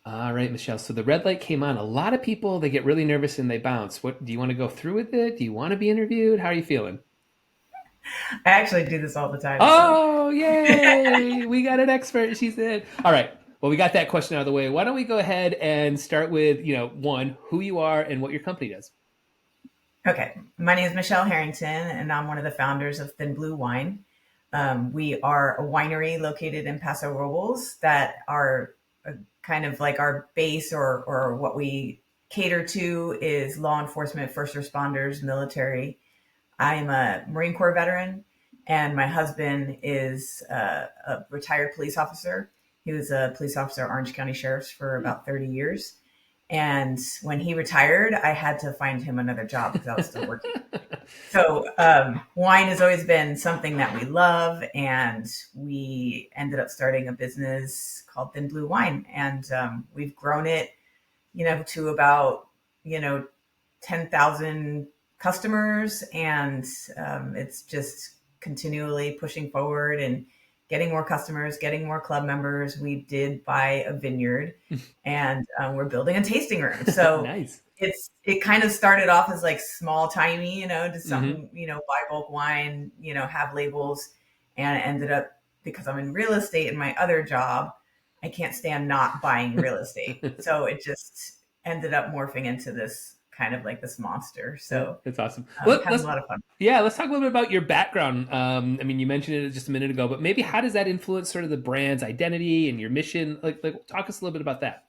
All right, Michelle. So the red light came on. A lot of people, they get really nervous and they bounce. What do you want to go through with it? Do you want to be interviewed? How are you feeling? I actually do this all the time. So, Oh, yay! We got an expert, she said. All right. Well, we got that question out of the way. Why don't we go ahead and start with, one, who you are and what your company does? okay, my name is Michele Harrington, and I'm one of the founders of Thin Blue Wine. We are a winery located in Paso Robles that are kind of like our base or what we cater to is law enforcement, first responders, military. I'm a Marine Corps veteran, and my husband is a retired police officer. He was a police officer at Orange County Sheriff's for about 30 years. And when he retired, I had to find him another job because I was still working. So, wine has always been something that we love, and we ended up starting a business called Thin Blue Wine, and we've grown it, to about 10,000 customers, and it's just continually pushing forward and getting more customers, getting more club members. We did buy a vineyard, and we're building a tasting room. So Nice. it kind of started off as like small, tiny, just Hmm. something, buy bulk wine, have labels, and it ended up because I'm in real estate in my other job, I can't stand not buying real estate. So it just ended up morphing into this kind of like this monster. Yeah, So that's awesome. Well, having a lot of fun. let's talk a little bit about your background. I mean, you mentioned it just a minute ago, but maybe how does that influence sort of the brand's identity and your mission? Like, talk us a little bit about that.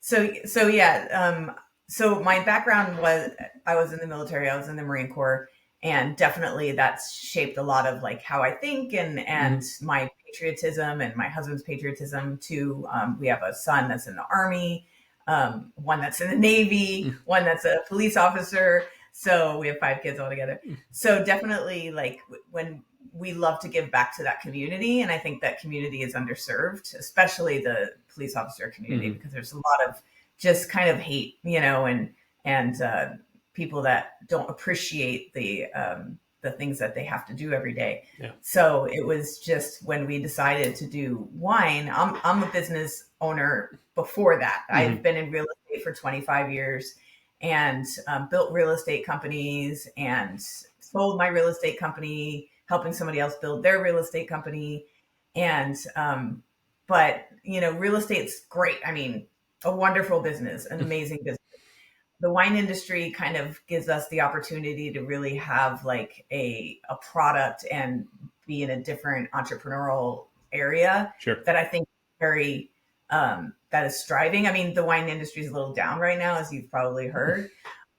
So yeah. So my background was I was in the military. I was in the Marine Corps, and definitely that's shaped a lot of like how I think and Hmm. my patriotism and my husband's patriotism too. We have a son that's in the Army, one that's in the Navy, one that's a police officer. So we have 5 kids altogether. So definitely like when we love to give back to that community, and I think that community is underserved, especially the police officer community, Hmm. because there's a lot of just kind of hate, and people that don't appreciate the things that they have to do every day. Yeah. So it was just when we decided to do wine. I'm a business owner before that. I've Hmm. been in real estate for 25 years and built real estate companies and sold my real estate company, helping somebody else build their real estate company. And but real estate's great. I mean, a wonderful business, an amazing business. The wine industry kind of gives us the opportunity to really have like a product and be in a different entrepreneurial area Sure. that I think very that is striving. I mean, the wine industry is a little down right now, as you've probably heard,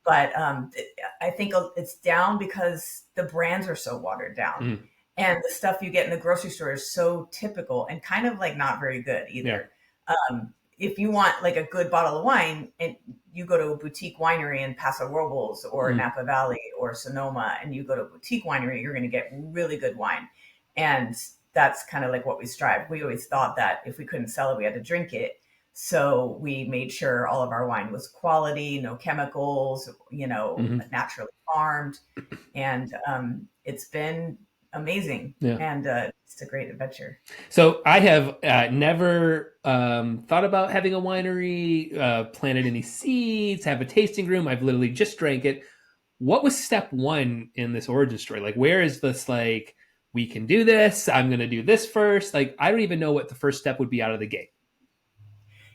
but I think it's down because the brands are so watered down, Mm. and the stuff you get in the grocery store is so typical and kind of like not very good Yeah. either. If you want like a good bottle of wine, and you go to a boutique winery in Paso Robles or Mm. Napa Valley or Sonoma, and you go to a boutique winery, you're going to get really good wine. And that's kind of like what we strive. We always thought that if we couldn't sell it, we had to drink it. So we made sure all of our wine was quality, no chemicals, Hmm. naturally farmed. And it's been amazing. Yeah. And it's a great adventure. So I have never thought about having a winery, planted any seeds, have a tasting room. I've literally just drank it. What was step one in this origin story? Like, where is this, like, we can do this? I'm going to do this first. Like, I don't even know what the first step would be out of the gate.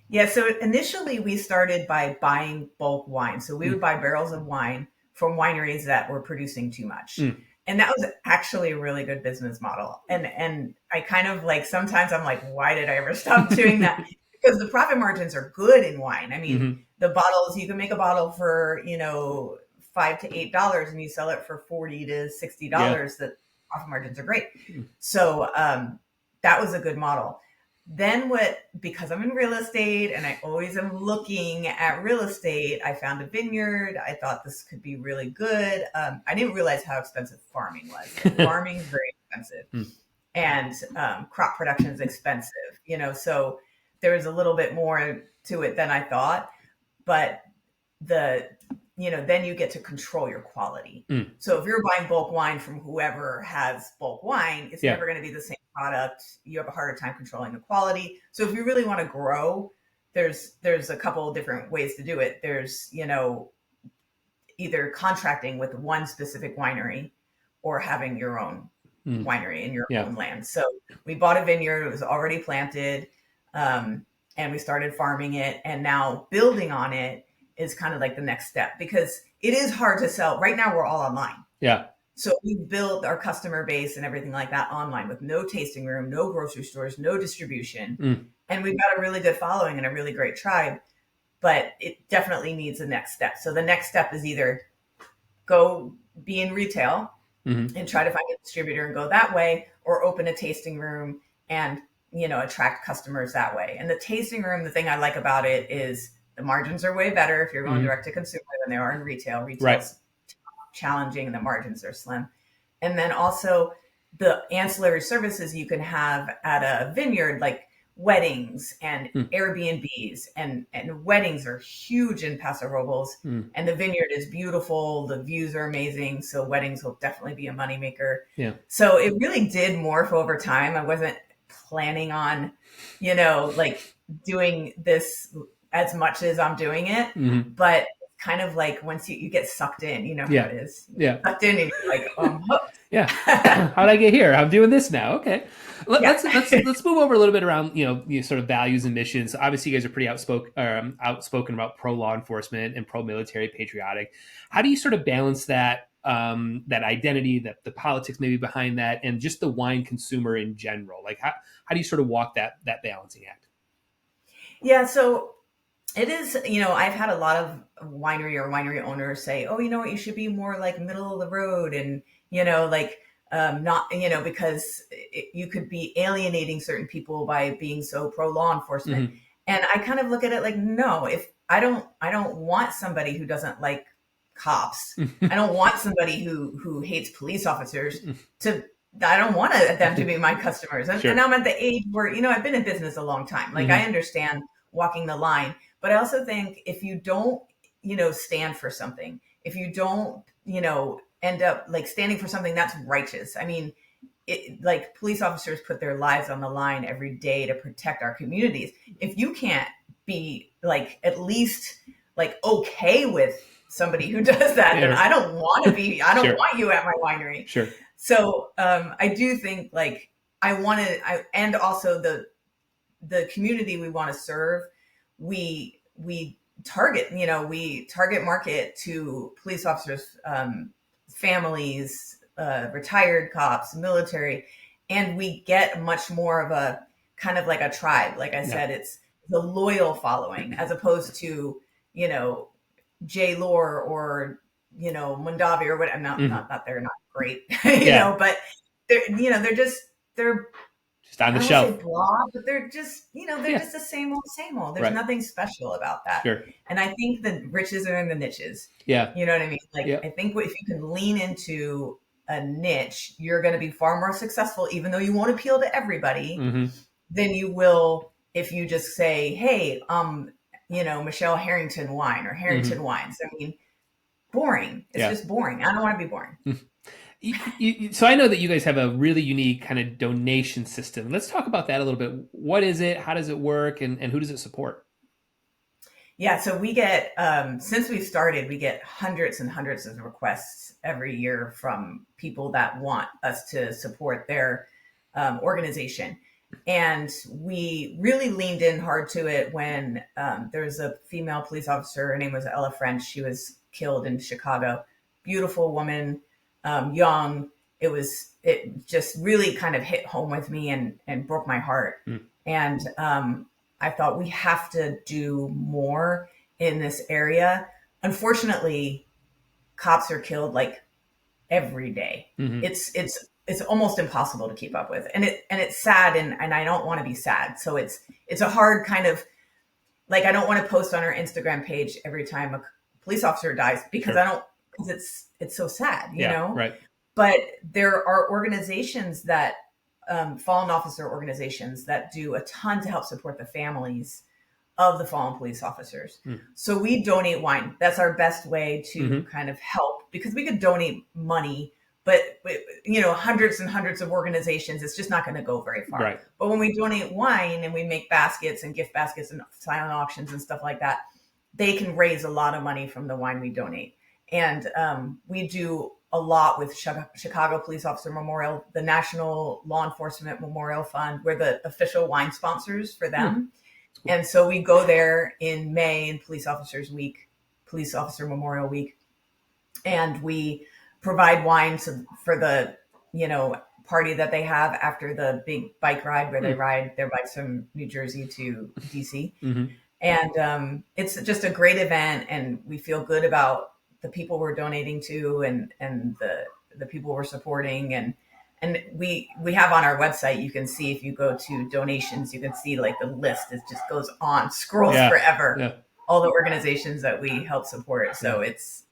Yeah, so initially we started by buying bulk wine. So we would Mm. buy barrels of wine from wineries that were producing too much. Mm. And that was actually a really good business model. And I kind of like sometimes I'm like, why did I ever stop doing that? Because the profit margins are good in wine. I mean, Hmm. the bottles, you can make a bottle for, $5 to $8 and you sell it for 40 to sixty Yeah. dollars. The profit margins are great. So that was a good model. Then what, because I'm in real estate and I always am looking at real estate, I found a vineyard. I thought this could be really good. I didn't realize how expensive farming was. Like farming is very expensive, Mm. and crop production is expensive, so there was a little bit more to it than I thought. But the then you get to control your quality. Mm. So if you're buying bulk wine from whoever has bulk wine, it's Yeah. never going to be the same product. You have a harder time controlling the quality. So if you really want to grow, there's a couple of different ways to do it. There's, either contracting with one specific winery or having your own winery in your Yeah. own land. So we bought a vineyard. It was already planted. And we started farming it, and now building on it is kind of like the next step, because it is hard to sell. Right now we're all online. Yeah. So we built our customer base and everything like that online, with no tasting room, no grocery stores, no distribution. And we've got a really good following and a really great tribe, but it definitely needs a next step. So the next step is either go be in retail and try to find a distributor and go that way, or open a tasting room and, attract customers that way. And the tasting room, the thing I like about it is the margins are way better if you're going direct to consumer than they are in retail. Retail's challenging and the margins are slim. And then also the ancillary services you can have at a vineyard, like weddings and Airbnbs, and weddings are huge in Paso Robles, and the vineyard is beautiful. The views are amazing. So weddings will definitely be a moneymaker. Yeah. So it really did morph over time. I wasn't planning on, like doing this as much as I'm doing it, but kind of like once you get sucked in, how it is. Sucked in and you're like, hooked. Yeah. How'd I get here? I'm doing this now. Okay. Let's move over a little bit around, sort of values and missions. Obviously you guys are pretty outspoken about pro law enforcement and pro military patriotic. How do you sort of balance that, that identity, that the politics maybe behind that, and just the wine consumer in general? Like how do you sort of walk that balancing act? Yeah. So it is, I've had a lot of winery owners say, oh, you know what, you should be more like middle of the road, and, not, because you could be alienating certain people by being so pro law enforcement. And I kind of look at it like, no, if I don't want somebody who doesn't like cops. I don't want somebody who hates police officers I don't want them to be my customers. And, and I'm at the age where, I've been in business a long time. Like I understand walking the line, but I also think if you don't, stand for something, if you don't, end up like standing for something that's righteous. I mean, like police officers put their lives on the line every day to protect our communities. If you can't be like, at least like okay with somebody who does that, then I don't want to be, I don't want you at my winery. So I do think like and also the community we want to serve, we target market to police officers, families, retired cops, military, and we get much more of a kind of like a tribe. Like I said, it's the loyal following, as opposed to, J. Lore or, Mondavi or what. Not that they're not great, but they're just on the shelf. Blah, but they're just, they're just the same old. There's nothing special about that. And I think the riches are in the niches. You know what I mean? Like, I think if you can lean into a niche, you're going to be far more successful, even though you won't appeal to everybody, than you will if you just say, hey, Michele Harrington wine or Harrington wines. I mean, boring. It's just boring. I don't want to be boring. So I know that you guys have a really unique kind of donation system. Let's talk about that a little bit. What is it? How does it work? And who does it support? Yeah, so we get, since we've started, we get hundreds and hundreds of requests every year from people that want us to support their organization. And we really leaned in hard to it when there was a female police officer. Her name was Ella French. She was killed in Chicago. Beautiful woman. Young. It just really kind of hit home with me and broke my heart. And I thought we have to do more in this area. Unfortunately, cops are killed like every day. It's almost impossible to keep up with. And it's sad, and I don't want to be sad. So it's a hard kind of, like, I don't want to post on our Instagram page every time a police officer dies, because because it's so sad, you know? Right. But there are organizations that, fallen officer organizations that do a ton to help support the families of the fallen police officers. So we donate wine. That's our best way to kind of help, because we could donate money, but hundreds and hundreds of organizations, it's just not going to go very far. Right. But when we donate wine and we make baskets and gift baskets and silent auctions and stuff like that, they can raise a lot of money from the wine we donate. And we do a lot with Chicago Police Officer Memorial, the National Law Enforcement Memorial Fund. We're the official wine sponsors for them. Cool. And so we go there in May in Police Officers Week, Police Officer Memorial Week, and we provide wine for the, party that they have after the big bike ride where they ride their bikes from New Jersey to DC. Mm-hmm. And it's just a great event, and we feel good about the people we're donating to and the people we're supporting. And we have on our website, you can see, if you go to donations, you can see like the list, it just goes on, scrolls forever, all the organizations that we help support. So it's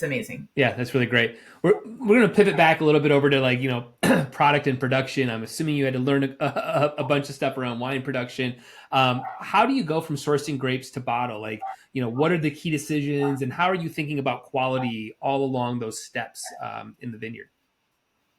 amazing. Yeah, that's really great. We're going to pivot back a little bit over to product and production. I'm assuming you had to learn a bunch of stuff around wine production. How do you go from sourcing grapes to bottle? What are the key decisions, and how are you thinking about quality all along those steps in the vineyard?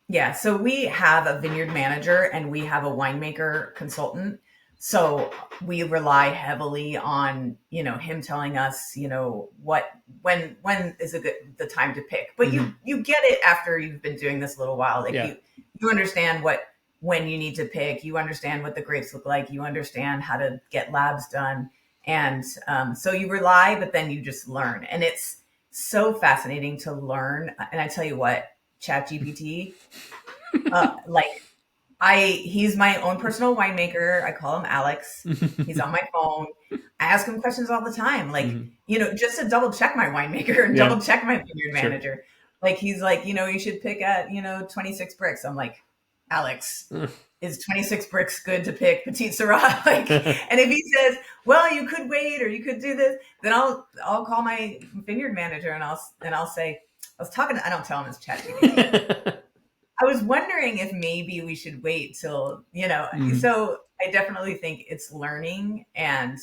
Yeah, so we have a vineyard manager and we have a winemaker consultant. So we rely heavily on, him telling us, when is the time to pick. But you get it after you've been doing this a little while. Like you understand when you need to pick, you understand what the grapes look like, you understand how to get labs done. And so you rely, but then you just learn. And it's so fascinating to learn. And I tell you what, ChatGPT, he's my own personal winemaker. I call him Alex. He's on my phone. I ask him questions all the time, just to double check my winemaker and double check my vineyard manager. Like, he's like, you should pick at, 26 bricks. I'm like, Alex, is 26 bricks good to pick Petite Syrah? And if he says, well, you could wait or you could do this, then I'll call my vineyard manager and I'll say, I don't tell him it's ChatGPT. I was wondering if maybe we should wait till, so I definitely think it's learning, and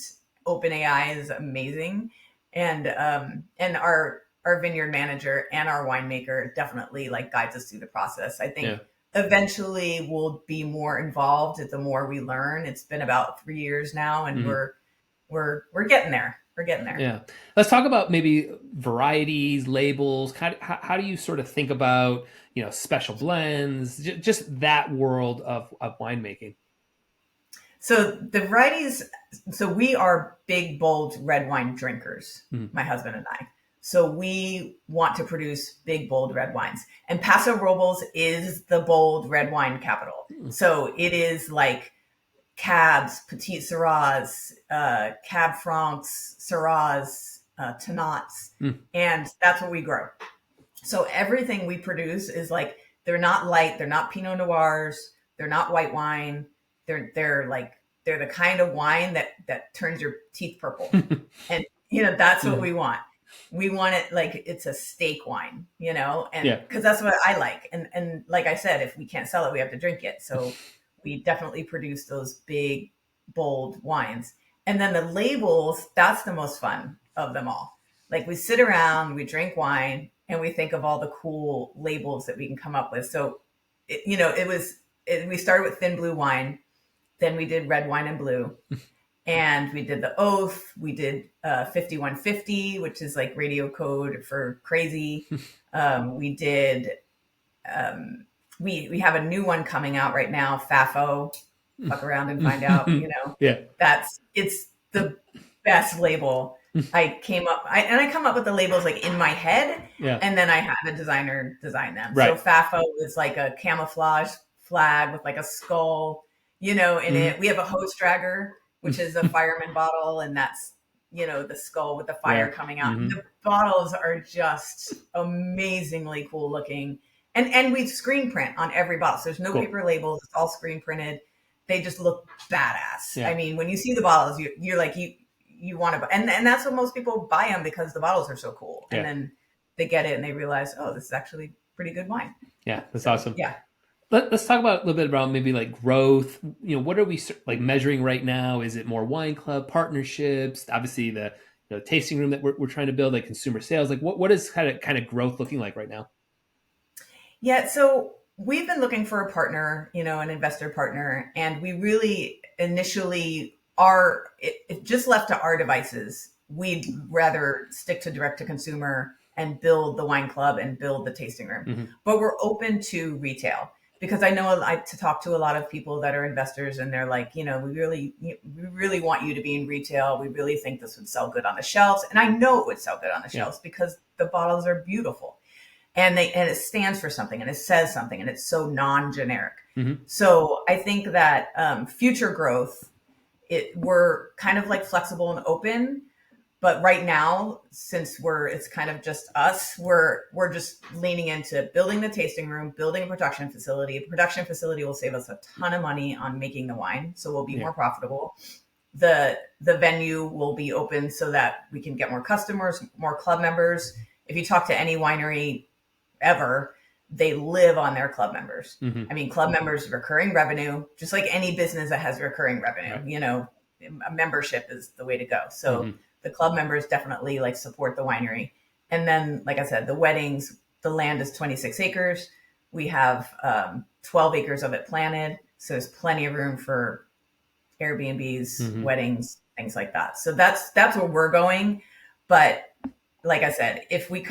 OpenAI is amazing. And our vineyard manager and our winemaker definitely guides us through the process. I think eventually we'll be more involved the more we learn. It's been about 3 years now, and we're getting there. We're getting there. Yeah. Let's talk about maybe varieties, labels. How do you sort of think about, special blends, just that world of winemaking? So the varieties, we are big, bold red wine drinkers, my husband and I. So we want to produce big, bold red wines. And Paso Robles is the bold red wine capital. So it is like Cabs, Petite Syrahs, Cab Francs, Syrahs, Tannats, and that's what we grow. So everything we produce is they're not light, they're not Pinot Noirs, they're not white wine, they're the kind of wine that turns your teeth purple, and that's what we want. We want it like it's a steak wine, and because that's what I like, and like I said, if we can't sell it, we have to drink it. So we definitely produce those big, bold wines. And then the labels, that's the most fun of them all. We sit around, we drink wine, and we think of all the cool labels that we can come up with. So, we started with thin blue wine, then we did red wine and blue, and we did the Oath. We did 5150, which is radio code for crazy. We did... We have a new one coming out right now, FAFO. Fuck around and find out, it's the best label. I come up with the labels in my head, and then I have a designer design them. Right. So FAFO is a camouflage flag with a skull, in it. We have a hose dragger, which is a fireman bottle, and that's, the skull with the fire coming out. The bottles are just amazingly cool looking. And we screen print on every bottle. So there's no paper labels. It's all screen printed. They just look badass. Yeah. I mean, when you see the bottles, you're like, you want to buy. And that's what most people buy them, because the bottles are so cool. Yeah. And then they get it and they realize, oh, this is actually pretty good wine. Yeah, that's awesome. Yeah. Let's talk about a little bit about maybe growth. What are we measuring right now? Is it more wine club partnerships? Obviously the tasting room that we're trying to build, consumer sales. What is kind of growth looking like right now? Yeah, so we've been looking for a partner, an investor partner, and we really initially are it just left to our devices. We'd rather stick to direct to consumer and build the wine club and build the tasting room. Hmm. But we're open to retail because I know I to talk to a lot of people that are investors and they're like, we really want you to be in retail. We really think this would sell good on the shelves. And I know it would sell good on the Yeah. shelves because the bottles are beautiful and it stands for something and it says something and it's so non-generic. Hmm. So I think that future growth, we're kind of like flexible and open, but right now, since it's kind of just us, we're just leaning into building the tasting room, building a production facility. A production facility will save us a ton of money on making the wine, so we'll be Yeah. more profitable. The venue will be open so that we can get more customers, more club members. If you talk to any winery ever, they live on their club members. Hmm. I mean, club members, recurring revenue, just like any business that has recurring revenue, Right. a membership is the way to go. So Hmm. the club members definitely like support the winery. And then, like I said, the weddings, the land is 26 acres. We have 12 acres of it planted. So there's plenty of room for Airbnbs, Hmm. weddings, things like that. So that's where we're going. But like I said, if we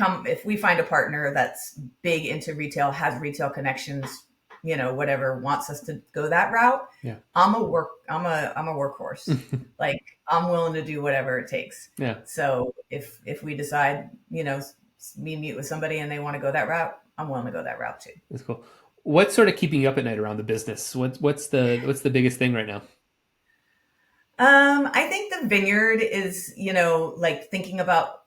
find a partner that's big into retail, has retail connections, whatever, wants us to go that route, Yeah. I'm a workhorse. Like I'm willing to do whatever it takes. Yeah. So if we decide, meet with somebody and they want to go that route, I'm willing to go that route too. That's cool. What's sort of keeping you up at night around the business? What's the biggest thing right now? I think the vineyard is, like thinking about,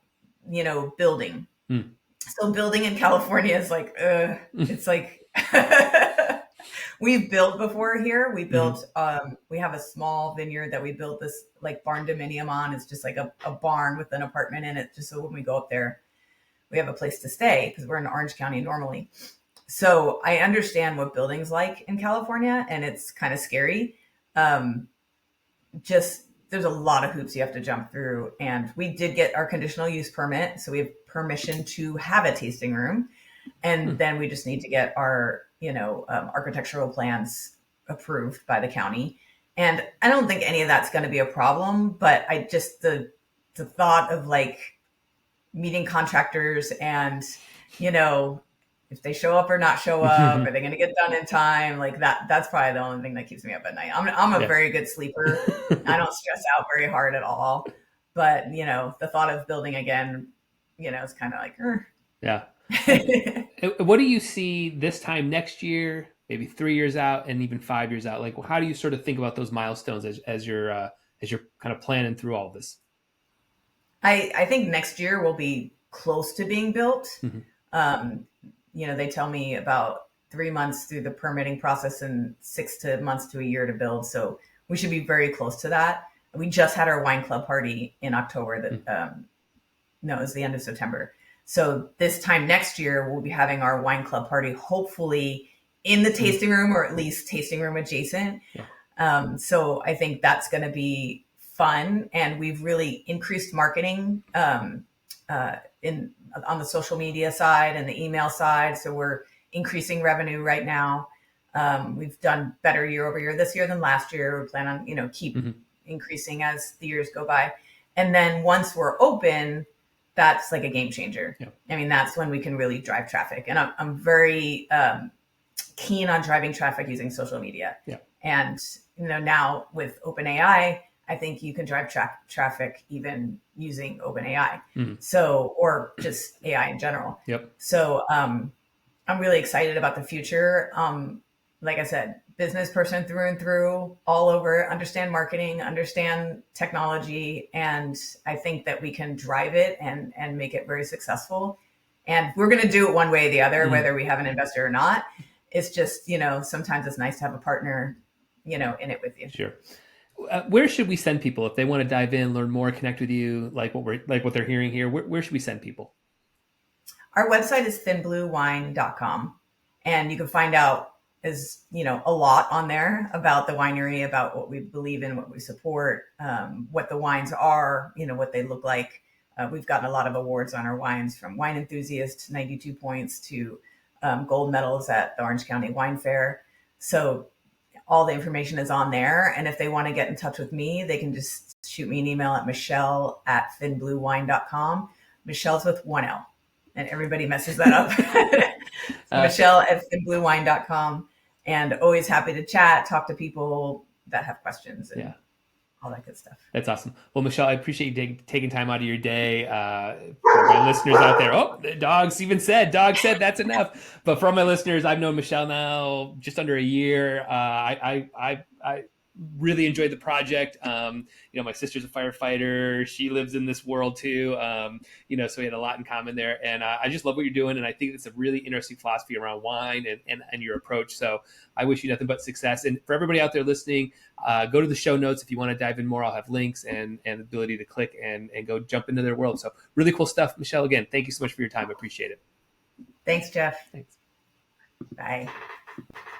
building. Hmm. So building in California is like, it's like we've built before here. Hmm. We have a small vineyard that we built this like barn dominium on. It's just like a barn with an apartment in it. Just so when we go up there, we have a place to stay because we're in Orange County normally. So I understand what building's like in California and it's kind of scary. Um, just there's a lot of hoops you have to jump through. And we did get our conditional use permit. So we have permission to have a tasting room. And then we just need to get our, architectural plans approved by the county. And I don't think any of that's going to be a problem, but the thought of like meeting contractors and, you know, if they show up or not show up, are they going to get done in time? Like that's probably the only thing that keeps me up at night. I'm a Yeah. very good sleeper. I don't stress out very hard at all. But, the thought of building again, is kind of like, Yeah. What do you see this time next year, maybe 3 years out, and even 5 years out? Like, how do you sort of think about those milestones as you're kind of planning through all this? I think next year will be close to being built. Hmm. Um, they tell me about 3 months through the permitting process and 6 months to a year to build. So we should be very close to that. We just had our wine club party in October. No, it was the end of September. So this time next year, we'll be having our wine club party, hopefully in the tasting room or at least tasting room adjacent. Yeah. So I think that's going to be fun. And we've really increased marketing on the social media side and the email side. So we're increasing revenue right now. We've done better year over year this year than last year. We plan on, keep Hmm. increasing as the years go by. And then once we're open, that's like a game changer. Yeah. I mean, that's when we can really drive traffic. And I'm very keen on driving traffic using social media. Yeah. And, now with OpenAI, I think you can drive traffic even using OpenAI. Mhm. So, or just AI in general. Yep. So I'm really excited about the future. Like I said, business person through and through, all over, understand marketing, understand technology. And I think that we can drive it and make it very successful. And we're going to do it one way or the other, whether we have an investor or not. It's just, sometimes it's nice to have a partner, in it with you. Sure. Where should we send people if they want to dive in, learn more, connect with you, like what they're hearing here? Where should we send people? Our website is thinbluewine.com, and you can find out a lot on there about the winery, about what we believe in, what we support, what the wines are, what they look like. We've gotten a lot of awards on our wines, from Wine Enthusiast 92 points to gold medals at the Orange County Wine Fair. So all the information is on there. And if they want to get in touch with me, they can just shoot me an email at michelle@finbluewine.com. Michelle's with one L, and everybody messes that up. So michelle@finbluewine.com, and always happy to chat, talk to people that have questions and all that good stuff. That's awesome. Well, Michele, I appreciate you taking time out of your day. For my listeners out there, the dog said that's enough. But for all my listeners, I've known Michele now just under a year. I really enjoyed the project. My sister's a firefighter. She lives in this world too. So we had a lot in common there. And I just love what you're doing. And I think it's a really interesting philosophy around wine and your approach. So I wish you nothing but success. And for everybody out there listening, go to the show notes if you want to dive in more. I'll have links and the ability to click and go jump into their world. So really cool stuff. Michele, again, thank you so much for your time. I appreciate it. Thanks, Jeff. Thanks. Bye.